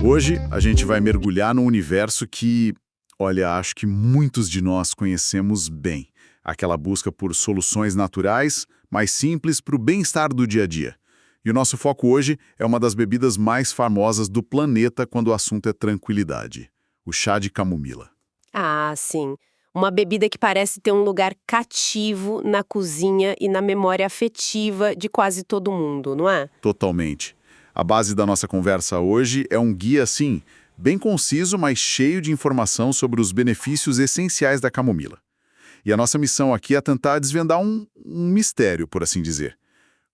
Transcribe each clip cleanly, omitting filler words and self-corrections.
Hoje a gente vai mergulhar num universo que, olha, acho que muitos de nós conhecemos bem. Aquela busca por soluções naturais, mais simples para o bem-estar do dia a dia. E o nosso foco hoje é uma das bebidas mais famosas do planeta quando o assunto é tranquilidade: o chá de camomila. Ah, sim. Uma bebida que parece ter um lugar cativo na cozinha e na memória afetiva de quase todo mundo, não é? Totalmente. A base da nossa conversa hoje é um guia, assim, bem conciso, mas cheio de informação sobre os benefícios essenciais da camomila. E a nossa missão aqui é tentar desvendar um mistério, por assim dizer.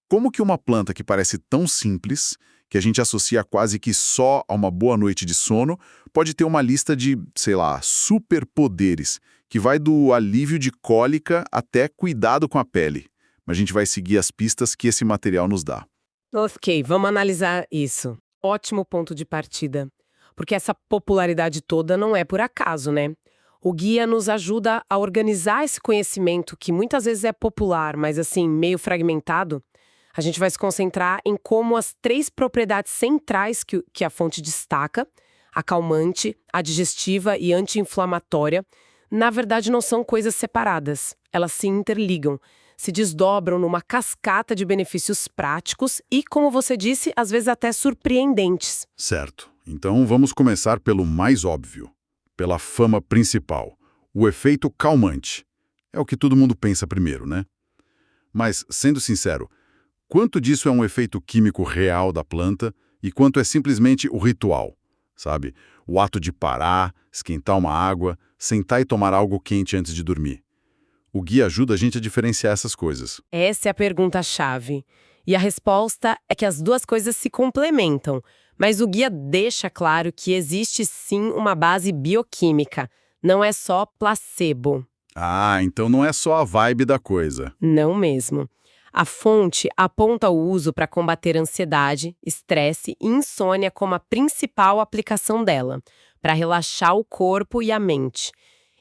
Como que uma planta que parece tão simples, que a gente associa quase que só a uma boa noite de sono, pode ter uma lista de, sei lá, superpoderes, que vai do alívio de cólica até cuidado com a pele. Mas a gente vai seguir as pistas que esse material nos dá. Ok, vamos analisar isso. Ótimo ponto de partida. Porque essa popularidade toda não é por acaso, né? O guia nos ajuda a organizar esse conhecimento que muitas vezes é popular, mas assim, meio fragmentado. A gente vai se concentrar em como as 3 propriedades centrais que a fonte destaca, a calmante, a digestiva e anti-inflamatória, na verdade não são coisas separadas. Elas se interligam, se desdobram numa cascata de benefícios práticos e, como você disse, às vezes até surpreendentes. Certo. Então vamos começar pelo mais óbvio, pela fama principal, o efeito calmante. É o que todo mundo pensa primeiro, né? Mas, sendo sincero, quanto disso é um efeito químico real da planta e quanto é simplesmente o ritual, sabe? O ato de parar, esquentar uma água, sentar e tomar algo quente antes de dormir. O guia ajuda a gente a diferenciar essas coisas. Essa é a pergunta-chave. E a resposta é que as duas coisas se complementam, mas o guia deixa claro que existe sim uma base bioquímica, não é só placebo. Ah, então não é só a vibe da coisa. Não mesmo. A fonte aponta o uso para combater ansiedade, estresse e insônia como a principal aplicação dela, para relaxar o corpo e a mente.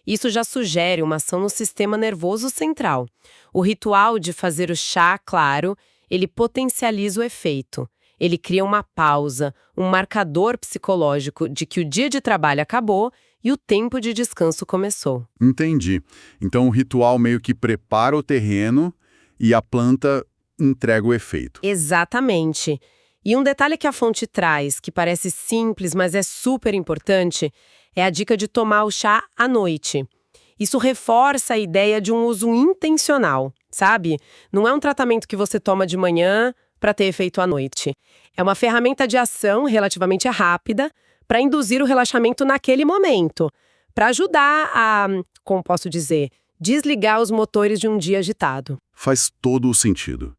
Isso já sugere uma ação no sistema nervoso central. O ritual de fazer o chá, claro, ele potencializa o efeito. Ele cria uma pausa, um marcador psicológico de que o dia de trabalho acabou e o tempo de descanso começou. Entendi. Então o ritual meio que prepara o terreno e a planta entrega o efeito. Exatamente. E um detalhe que a fonte traz, que parece simples, mas é super importante, é a dica de tomar o chá à noite. Isso reforça a ideia de um uso intencional, sabe? Não é um tratamento que você toma de manhã para ter efeito à noite. É uma ferramenta de ação relativamente rápida para induzir o relaxamento naquele momento, para ajudar a, como posso dizer, desligar os motores de um dia agitado. Faz todo o sentido.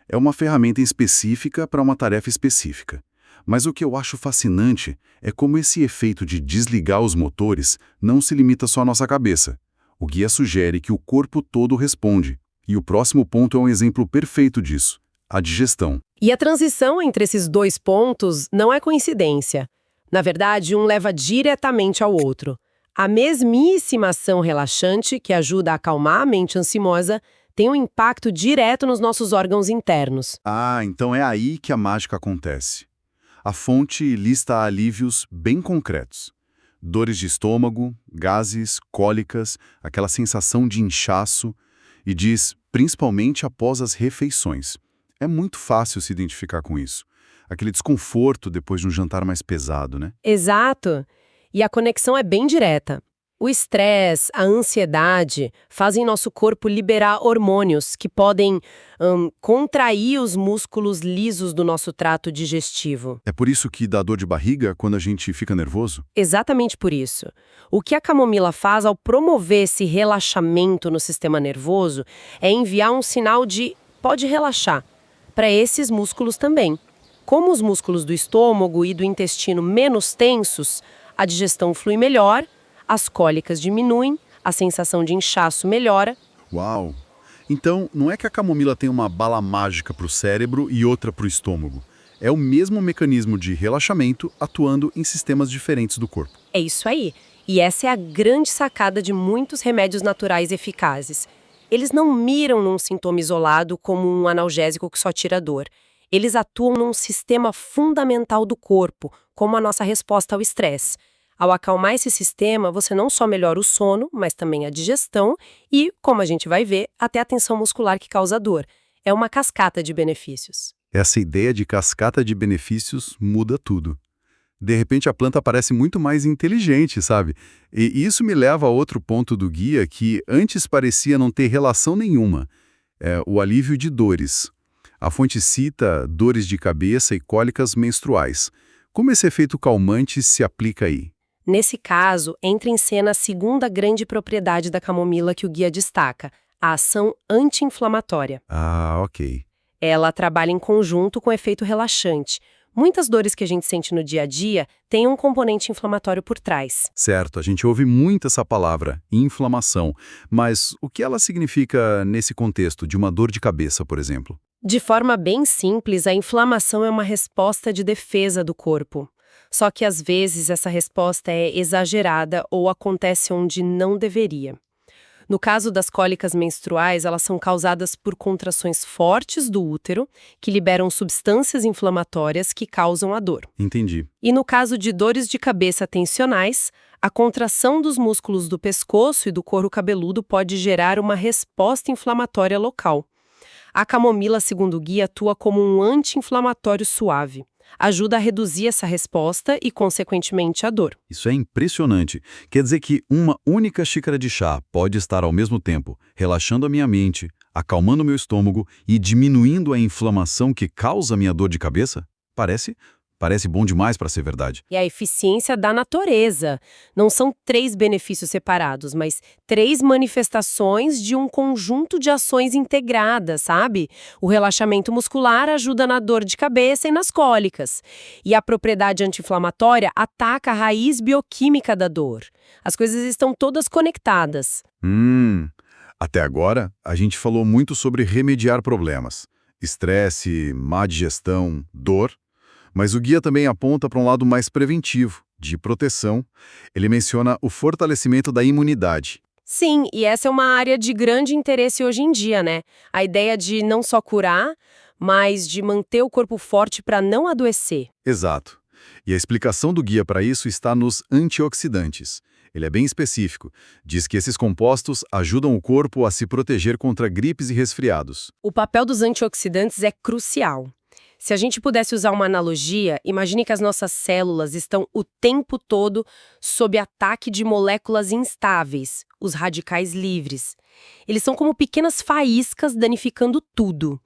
É uma ferramenta específica para uma tarefa específica. Mas o que eu acho fascinante é como esse efeito de desligar os motores não se limita só à nossa cabeça. O guia sugere que o corpo todo responde. E o próximo ponto é um exemplo perfeito disso: a digestão. E a transição entre esses 2 pontos não é coincidência. Na verdade, um leva diretamente ao outro. A mesmíssima ação relaxante, que ajuda a acalmar a mente ansimosa, tem um impacto direto nos nossos órgãos internos. Ah, então é aí que a mágica acontece. A fonte lista alívios bem concretos: dores de estômago, gases, cólicas, aquela sensação de inchaço, e diz principalmente após as refeições. É muito fácil se identificar com isso. Aquele desconforto depois de um jantar mais pesado, né? Exato. E a conexão é bem direta. O estresse, a ansiedade fazem nosso corpo liberar hormônios que podem contrair os músculos lisos do nosso trato digestivo. É por isso que dá dor de barriga quando a gente fica nervoso? Exatamente por isso. O que a camomila faz ao promover esse relaxamento no sistema nervoso é enviar um sinal de pode relaxar para esses músculos também. Como os músculos do estômago e do intestino menos tensos, a digestão flui melhor, as cólicas diminuem, a sensação de inchaço melhora. Uau! Então, não é que a camomila tem uma bala mágica para o cérebro e outra para o estômago. É o mesmo mecanismo de relaxamento atuando em sistemas diferentes do corpo. É isso aí. E essa é a grande sacada de muitos remédios naturais eficazes. Eles não miram num sintoma isolado como um analgésico que só tira dor. Eles atuam num sistema fundamental do corpo, como a nossa resposta ao estresse. Ao acalmar esse sistema, você não só melhora o sono, mas também a digestão e, como a gente vai ver, até a tensão muscular que causa dor. É uma cascata de benefícios. Essa ideia de cascata de benefícios muda tudo. De repente, a planta parece muito mais inteligente, sabe? E isso me leva a outro ponto do guia que antes parecia não ter relação nenhuma. É o alívio de dores. A fonte cita dores de cabeça e cólicas menstruais. Como esse efeito calmante se aplica aí? Nesse caso, entra em cena a segunda grande propriedade da camomila que o guia destaca, a ação anti-inflamatória. Ah, ok. Ela trabalha em conjunto com efeito relaxante. Muitas dores que a gente sente no dia a dia têm um componente inflamatório por trás. Certo, a gente ouve muito essa palavra, inflamação. Mas o que ela significa nesse contexto de uma dor de cabeça, por exemplo? De forma bem simples, a inflamação é uma resposta de defesa do corpo. Só que às vezes essa resposta é exagerada ou acontece onde não deveria. No caso das cólicas menstruais, elas são causadas por contrações fortes do útero, que liberam substâncias inflamatórias que causam a dor. Entendi. E no caso de dores de cabeça tensionais, a contração dos músculos do pescoço e do couro cabeludo pode gerar uma resposta inflamatória local. A camomila, segundo o guia, atua como um anti-inflamatório suave. Ajuda a reduzir essa resposta e, consequentemente, a dor. Isso é impressionante. Quer dizer que uma única xícara de chá pode estar ao mesmo tempo relaxando a minha mente, acalmando o meu estômago e diminuindo a inflamação que causa a minha dor de cabeça? Parece bom demais para ser verdade. E a eficiência da natureza. Não são 3 benefícios separados, mas 3 manifestações de um conjunto de ações integradas, sabe? O relaxamento muscular ajuda na dor de cabeça e nas cólicas. E a propriedade anti-inflamatória ataca a raiz bioquímica da dor. As coisas estão todas conectadas. Até agora, a gente falou muito sobre remediar problemas. Estresse, má digestão, dor. Mas o guia também aponta para um lado mais preventivo, de proteção. Ele menciona o fortalecimento da imunidade. Sim, e essa é uma área de grande interesse hoje em dia, né? A ideia de não só curar, mas de manter o corpo forte para não adoecer. Exato. E a explicação do guia para isso está nos antioxidantes. Ele é bem específico. Diz que esses compostos ajudam o corpo a se proteger contra gripes e resfriados. O papel dos antioxidantes é crucial. Se a gente pudesse usar uma analogia, imagine que as nossas células estão o tempo todo sob ataque de moléculas instáveis, os radicais livres. Eles são como pequenas faíscas danificando tudo.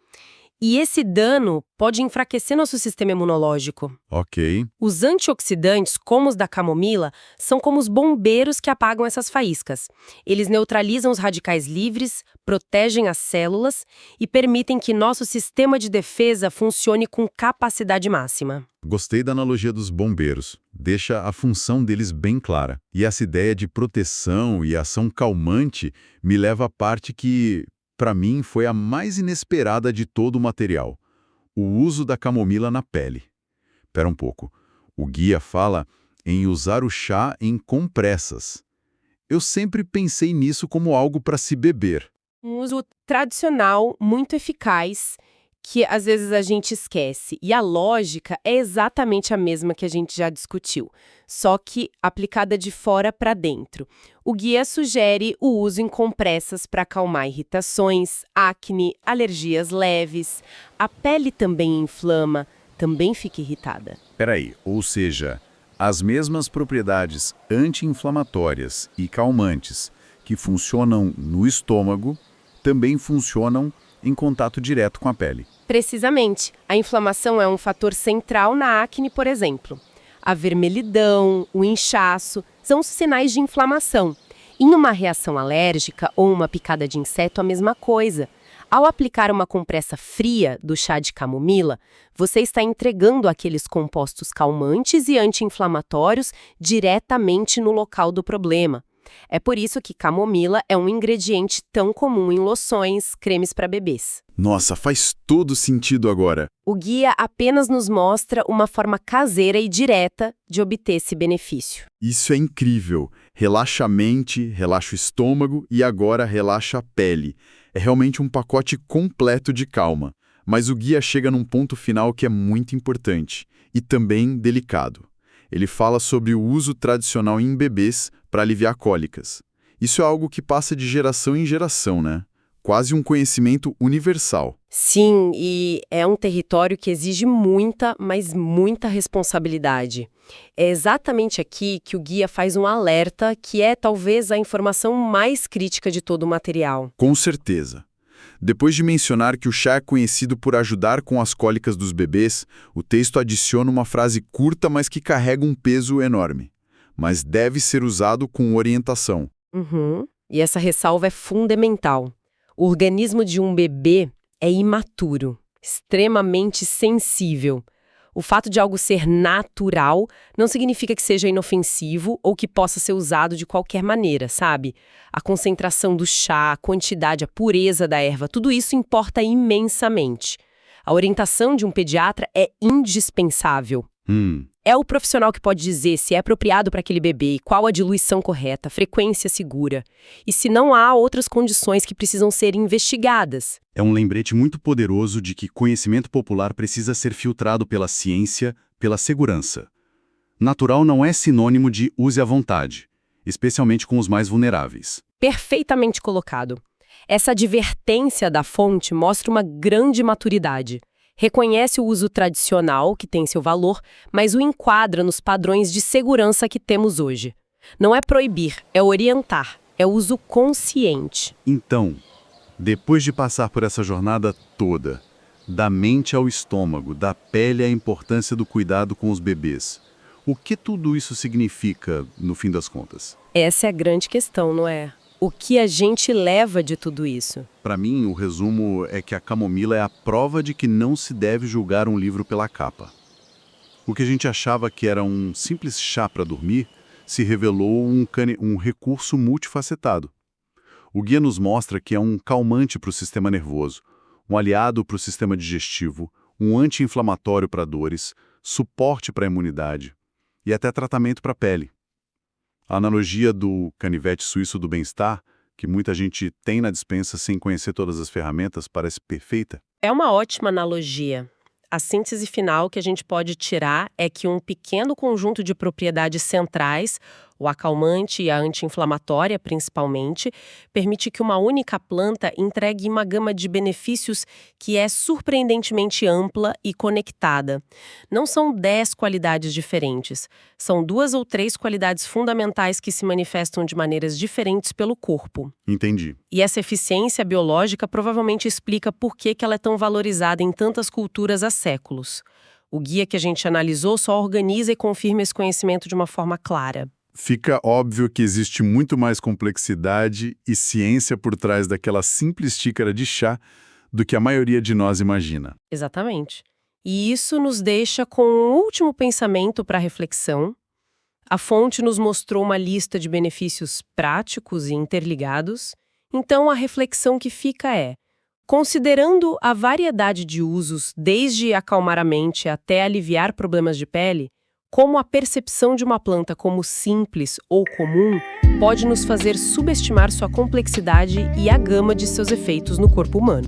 E esse dano pode enfraquecer nosso sistema imunológico. Ok. Os antioxidantes, como os da camomila, são como os bombeiros que apagam essas faíscas. Eles neutralizam os radicais livres, protegem as células e permitem que nosso sistema de defesa funcione com capacidade máxima. Gostei da analogia dos bombeiros. Deixa a função deles bem clara. E essa ideia de proteção e ação calmante me leva à parte que, para mim, foi a mais inesperada de todo o material. O uso da camomila na pele. Espera um pouco. O guia fala em usar o chá em compressas. Eu sempre pensei nisso como algo para se beber. Um uso tradicional, muito eficaz, que às vezes a gente esquece. E a lógica é exatamente a mesma que a gente já discutiu, só que aplicada de fora para dentro. O guia sugere o uso em compressas para acalmar irritações, acne, alergias leves. A pele também inflama, também fica irritada. Peraí, ou seja, as mesmas propriedades anti-inflamatórias e calmantes que funcionam no estômago também funcionam em contato direto com a pele. Precisamente. A inflamação é um fator central na acne, por exemplo. A vermelhidão, o inchaço, são sinais de inflamação. Em uma reação alérgica ou uma picada de inseto, a mesma coisa. Ao aplicar uma compressa fria do chá de camomila, você está entregando aqueles compostos calmantes e anti-inflamatórios diretamente no local do problema. É por isso que camomila é um ingrediente tão comum em loções, cremes para bebês. Nossa, faz todo sentido agora. O guia apenas nos mostra uma forma caseira e direta de obter esse benefício. Isso é incrível. Relaxa a mente, relaxa o estômago e agora relaxa a pele. É realmente um pacote completo de calma. Mas o guia chega num ponto final que é muito importante e também delicado. Ele fala sobre o uso tradicional em bebês para aliviar cólicas. Isso é algo que passa de geração em geração, né? Quase um conhecimento universal. Sim, e é um território que exige muita, mas muita responsabilidade. É exatamente aqui que o guia faz um alerta, que é talvez a informação mais crítica de todo o material. Com certeza. Depois de mencionar que o chá é conhecido por ajudar com as cólicas dos bebês, o texto adiciona uma frase curta, mas que carrega um peso enorme. Mas deve ser usado com orientação. E essa ressalva é fundamental. O organismo de um bebê é imaturo, extremamente sensível. O fato de algo ser natural não significa que seja inofensivo ou que possa ser usado de qualquer maneira, sabe? A concentração do chá, a quantidade, a pureza da erva, tudo isso importa imensamente. A orientação de um pediatra é indispensável. É o profissional que pode dizer se é apropriado para aquele bebê, qual a diluição correta, frequência segura, e se não há outras condições que precisam ser investigadas. É um lembrete muito poderoso de que conhecimento popular precisa ser filtrado pela ciência, pela segurança. Natural não é sinônimo de use à vontade, especialmente com os mais vulneráveis. Perfeitamente colocado. Essa advertência da fonte mostra uma grande maturidade. Reconhece o uso tradicional, que tem seu valor, mas o enquadra nos padrões de segurança que temos hoje. Não é proibir, é orientar, é uso consciente. Então, depois de passar por essa jornada toda, da mente ao estômago, da pele à importância do cuidado com os bebês, o que tudo isso significa, no fim das contas? Essa é a grande questão, não é? O que a gente leva de tudo isso? Para mim, o resumo é que a camomila é a prova de que não se deve julgar um livro pela capa. O que a gente achava que era um simples chá para dormir se revelou um recurso multifacetado. O guia nos mostra que é um calmante para o sistema nervoso, um aliado para o sistema digestivo, um anti-inflamatório para dores, suporte para a imunidade e até tratamento para a pele. A analogia do canivete suíço do bem-estar, que muita gente tem na despensa sem conhecer todas as ferramentas, parece perfeita. É uma ótima analogia. A síntese final que a gente pode tirar é que um pequeno conjunto de propriedades centrais, o acalmante e a anti-inflamatória principalmente, permite que uma única planta entregue uma gama de benefícios que é surpreendentemente ampla e conectada. Não são 10 qualidades diferentes, são 2 ou 3 qualidades fundamentais que se manifestam de maneiras diferentes pelo corpo. Entendi. E essa eficiência biológica provavelmente explica por que ela é tão valorizada em tantas culturas há séculos. O guia que a gente analisou só organiza e confirma esse conhecimento de uma forma clara. Fica óbvio que existe muito mais complexidade e ciência por trás daquela simples xícara de chá do que a maioria de nós imagina. Exatamente. E isso nos deixa com um último pensamento para reflexão. A fonte nos mostrou uma lista de benefícios práticos e interligados. Então, a reflexão que fica é: considerando a variedade de usos, desde acalmar a mente até aliviar problemas de pele, como a percepção de uma planta como simples ou comum pode nos fazer subestimar sua complexidade e a gama de seus efeitos no corpo humano.